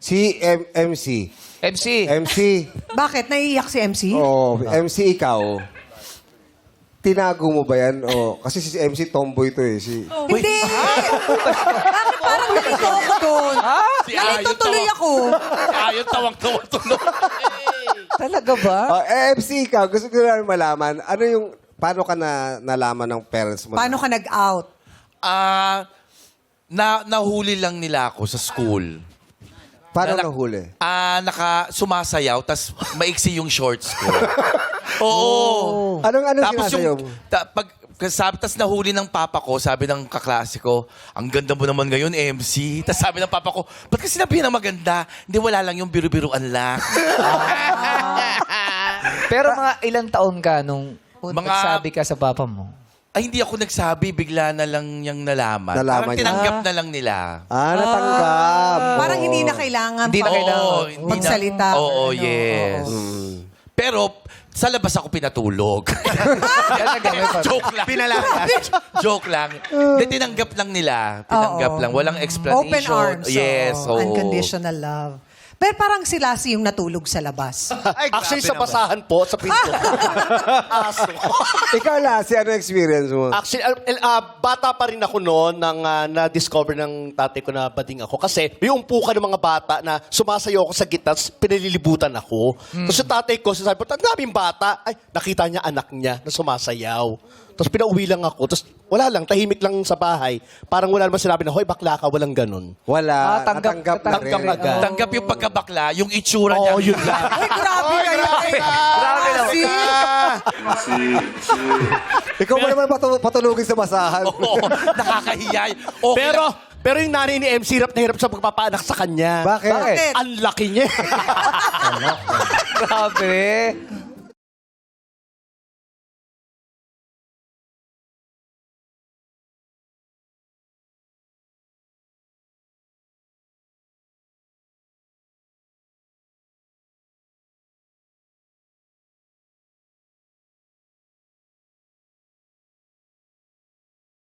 MC. MC. MC. Bakit? Naiiyak si MC? Oh, MC ikaw. Tinago mo ba yan? Oh, kasi si MC tomboy to eh. Hindi! Bakit parang nalito ako doon? Nalito tuloy ako. Ayaw tawang-tawang tuloy. Talaga ba? MC ikaw, gusto ko lang malaman, ano yung, paano ka nalaman ng parents mo? Paano ka nag-out? Nahuli lang nila ako sa school. Paano nahuli? Sumasayaw, tas maiksi yung shorts ko. Oo. Anong Tapos sinasayaw yung, mo? tas nahuli ng papa ko, sabi ng kaklase ko, ang ganda mo naman ngayon, MC. Tas sabi ng papa ko, ba't kasi sinabihin na maganda? Hindi, wala lang yung biru-biruan lang. Pero mga ilang taon ka nung nagsabi ka sa papa mo? Ay, hindi ako nagsabi, bigla na lang niyang nalaman. Nalaman Parang niya. tinanggap na lang nila. Natanggap. Parang hindi na kailangan Hindi na kailangan. hindi na- magsalita. Oo, Ano, yes. oo. Pero, sa labas ako pinatulog. Talaga, may pa- Joke lang. Joke lang. Hindi, tinanggap lang nila. Tinanggap Oo. lang. Walang explanation. Open arms. Yes. oo. oo. Unconditional love. Pero parang si Lassie yung natulog sa labas. Actually, sa basahan po, sa pinto. Aso. Ikaw, Lassie, ano experience mo? Actually, bata pa rin ako noon nang na-discover ng tatay ko na bading ako. Kasi may umpukan ng mga bata na sumasayaw ako sa gitna, tapos pinalilibutan ako. Tapos yung tatay ko, sasabi po, ang daming bata. Ay, nakita niya anak niya na sumasayaw. Tapos pinauwi lang ako. Tapos wala lang, tahimik lang sa bahay. Parang wala naman sinabi na, hoy, bakla ka, walang ganun. Wala. Tanggap Natanggap na rin. agad. Tanggap yung pagkabakla, yung itsura niya. Oo, yun lang. Ay, grabe kayo. Grabe naman. Ikaw mo naman patulugin sa basahan. Oo, nakakahiya. Okay Pero yung nanay ni MC, hirap na hirap sa pagpapaanak sa kanya. Bakit? Bakit? Ang laki niya. Grabe.